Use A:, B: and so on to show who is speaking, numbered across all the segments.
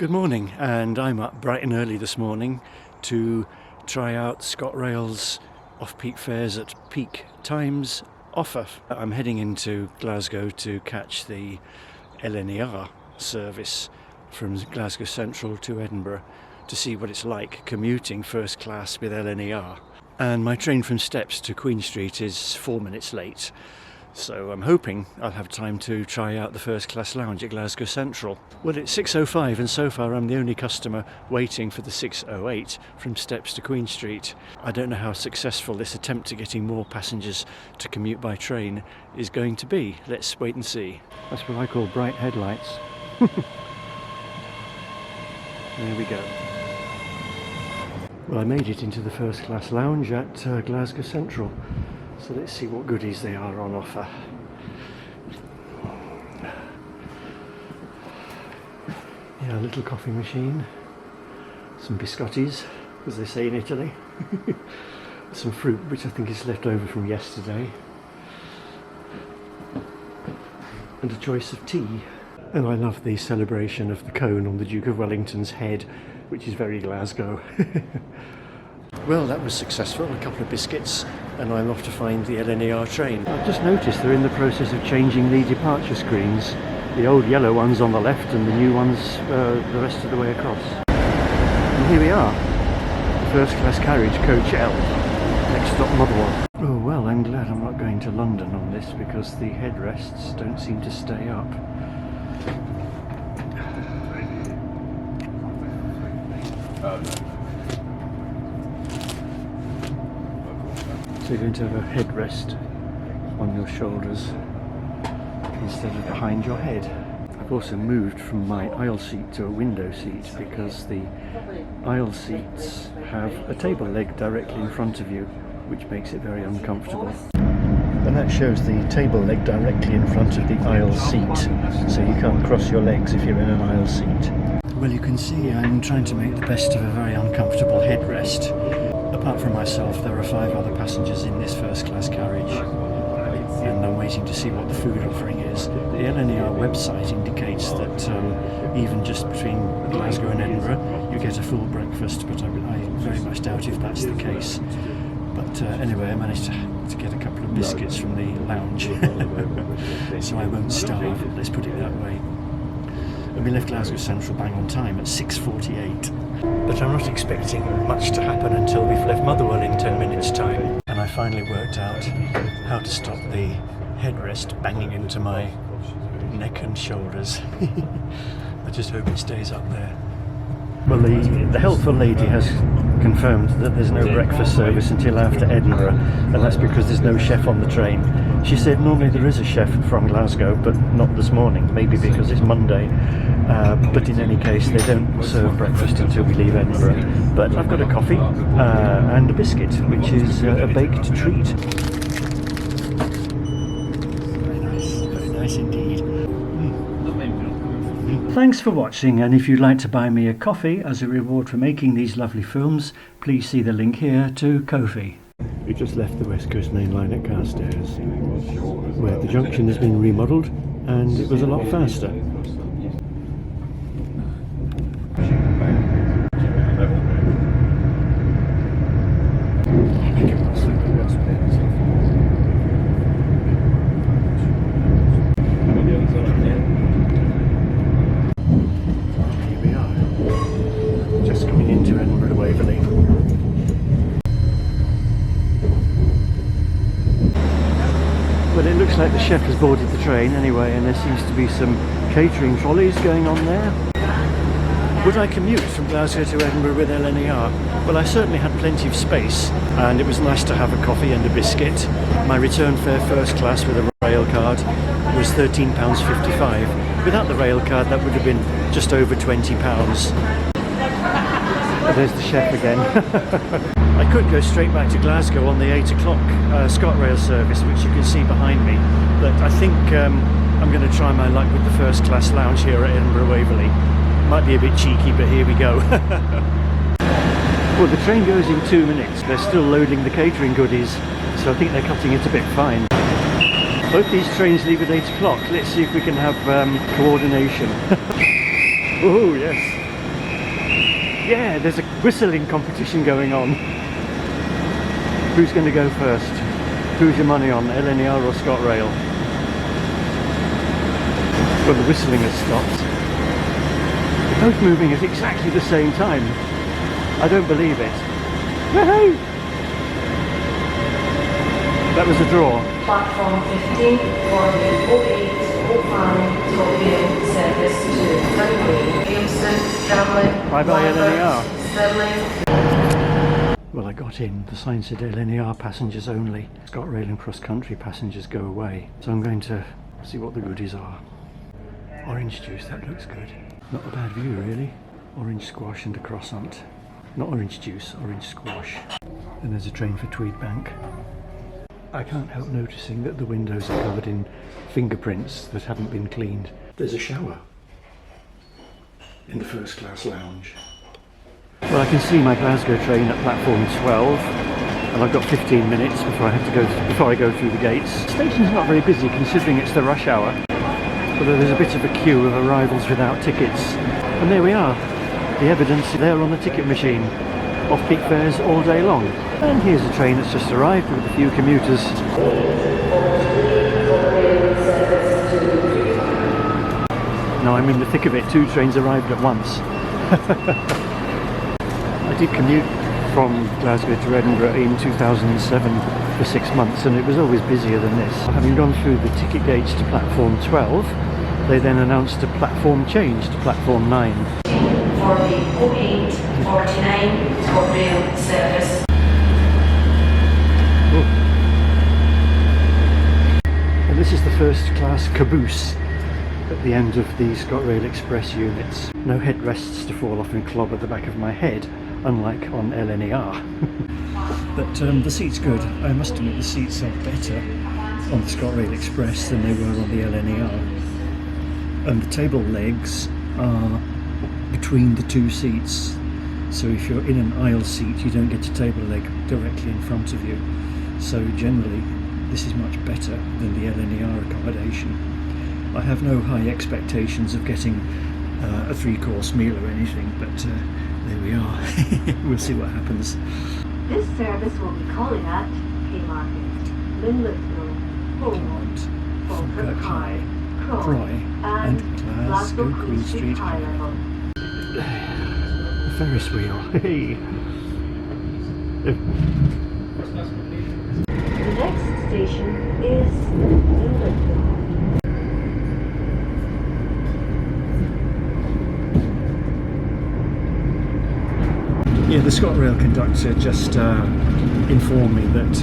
A: Good morning, and I'm up bright and early this morning to try out ScotRail's off-peak fares at peak times offer. I'm heading into Glasgow to catch the LNER service from Glasgow Central to Edinburgh to see what it's like commuting first class with LNER. And my train from Steps to Queen Street is 4 minutes late, so I'm hoping I'll have time to try out the first class lounge at Glasgow Central. Well, it's 6:05 and so far I'm the only customer waiting for the 6:08 from Steps to Queen Street. I don't know how successful this attempt at getting more passengers to commute by train is going to be. Let's wait and see. That's what I call bright headlights. There we go. Well, I made it into the first class lounge at Glasgow Central. So let's see what goodies they are on offer. Yeah, a little coffee machine, some biscottis, as they say in Italy, some fruit which I think is left over from yesterday, and a choice of tea. And I love the celebration of the cone on the Duke of Wellington's head, which is very Glasgow. Well, that was successful. A couple of biscuits, and I'm off to find the LNER train. I've just noticed they're in the process of changing the departure screens. The old yellow one's on the left and the new one's the rest of the way across. And here we are, the first class carriage, coach L, next stop Motherwell. Oh well, I'm glad I'm not going to London on this because the headrests don't seem to stay up. So you're going to have a headrest on your shoulders instead of behind your head. I've also moved from my aisle seat to a window seat because the aisle seats have a table leg directly in front of you, which makes it very uncomfortable. And that shows the table leg directly in front of the aisle seat, so you can't cross your legs if you're in an aisle seat. Well, you can see I'm trying to make the best of a very uncomfortable headrest. Apart from myself, there are 5 other passengers in this first class carriage, and I'm waiting to see what the food offering is. The LNER website indicates that even just between Glasgow and Edinburgh you get a full breakfast, but I very much doubt if that's the case. But anyway, I managed to get a couple of biscuits from the lounge, so I won't starve, let's put it that way. And we left Glasgow Central bang on time at 6:48. But I'm not expecting much to happen until we've left Motherwell in 10 minutes' time. And I finally worked out how to stop the headrest banging into my neck and shoulders. I just hope it stays up there. Well, the helpful lady has confirmed that there's no breakfast service until after Edinburgh, and that's because there's no chef on the train. She said normally there is a chef from Glasgow, but not this morning, maybe because it's Monday. But in any case, they don't serve breakfast until we leave Edinburgh. But I've got a coffee and a biscuit, which is a baked treat. Very nice indeed. Thanks for watching, and if you'd like to buy me a coffee as a reward for making these lovely films, please see the link here to Ko-fi. We just left the West Coast Main Line at Carstairs, where the junction has been remodelled and it was a lot faster. Well, it looks like the chef has boarded the train anyway, and there seems to be some catering trolleys going on there. Would I commute from Glasgow to Edinburgh with LNER? Well, I certainly had plenty of space, and it was nice to have a coffee and a biscuit. My return fare first class with a rail card was £13.55. Without the rail card, that would have been just over £20. Oh, there's the chef again. I could go straight back to Glasgow on the 8 o'clock ScotRail service, which you can see behind me, but I think I'm going to try my luck with the first class lounge here at Edinburgh Waverley. Might be a bit cheeky, but here we go. Well, the train goes in 2 minutes. They're still loading the catering goodies, so I think they're cutting it a bit fine. Both these trains leave at 8 o'clock. Let's see if we can have coordination. Oh, yes. Yeah, there's a whistling competition going on. Who's going to go first? Who's your money on, LNER or ScotRail? Well, the whistling has stopped. They're both moving at exactly the same time. I don't believe it. Woohoo! That was a draw.
B: Platform 15 for the 0805 commute service to Edinburgh, Glasgow,
A: Bye-bye LNER.
B: Stirling.
A: Well, I got in. The sign said LNER passengers only. ScotRail and cross-country passengers go away. So I'm going to see what the goodies are. Orange juice, that looks good. Not a bad view, really. Orange squash and a croissant. Not orange juice, orange squash. And there's a train for Tweedbank. I can't help noticing that the windows are covered in fingerprints that haven't been cleaned. There's a shower in the first class lounge. Well, I can see my Glasgow train at platform 12, and I've got 15 minutes before I go through the gates. The station's not very busy considering it's the rush hour, although there's a bit of a queue of arrivals without tickets. And there we are, the evidence there on the ticket machine. Off-peak fares all day long. And here's a train that's just arrived with a few commuters. Now I'm in the thick of it, 2 trains arrived at once. I did commute from Glasgow to Edinburgh in 2007 for 6 months, and it was always busier than this. Having gone through the ticket gates to platform 12, they then announced a platform change to platform 9.
B: For the 0849 ScotRail service.
A: And this is the first class caboose at the end of the ScotRail Express units. No headrests to fall off and clobber the back of my head, unlike on LNER. But the seat's good. I must admit the seats are better on the ScotRail Express than they were on the LNER. And the table legs are between the 2 seats, so if you're in an aisle seat you don't get a table leg directly in front of you. So generally this is much better than the LNER accommodation. I have no high expectations of getting a 3-course meal or anything, but there we are. We'll see what happens.
C: This service will be calling at Haymarket, Linlithgow, Beaumont, Falkirk High, Croy and Glasgow Queen Street High Level.
A: The Ferris wheel. Hey.
C: The next station is Linlithgow.
A: Yeah, the ScotRail conductor just informed me that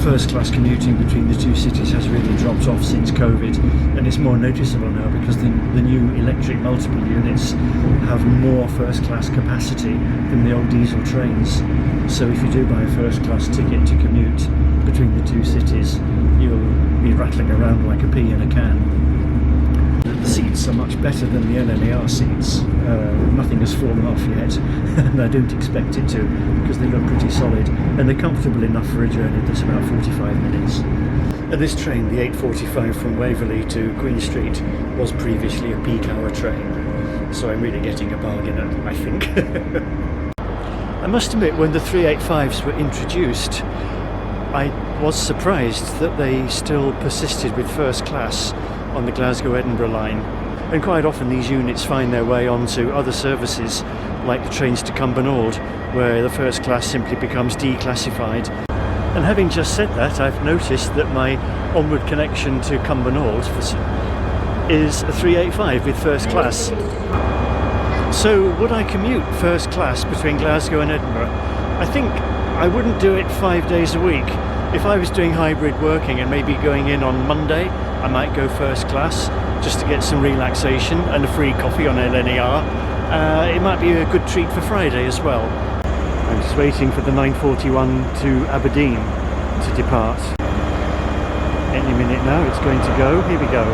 A: first class commuting between the 2 cities has really dropped off since COVID, and it's more noticeable now because the new electric multiple units have more first class capacity than the old diesel trains. So if you do buy a first class ticket to commute between the 2 cities, you'll be rattling around like a pea in a can. The seats are much better than the LNER seats. Nothing has fallen off yet, and I don't expect it to, because they look pretty solid, and they're comfortable enough for a journey that's about 45 minutes. And this train, the 8:45 from Waverley to Queen Street, was previously a peak hour train, so I'm really getting a bargain, I think. I must admit, when the 385s were introduced, I was surprised that they still persisted with first class on the Glasgow-Edinburgh line, and quite often these units find their way onto other services like the trains to Cumbernauld, where the first class simply becomes declassified. And having just said that, I've noticed that my onward connection to Cumbernauld is a 385 with first class. So would I commute first class between Glasgow and Edinburgh? I think I wouldn't do it 5 days a week. If I was doing hybrid working and maybe going in on Monday, I might go first class just to get some relaxation and a free coffee on LNER. It might be a good treat for Friday as well. I'm just waiting for the 9:41 to Aberdeen to depart. Any minute now it's going to go. Here we go.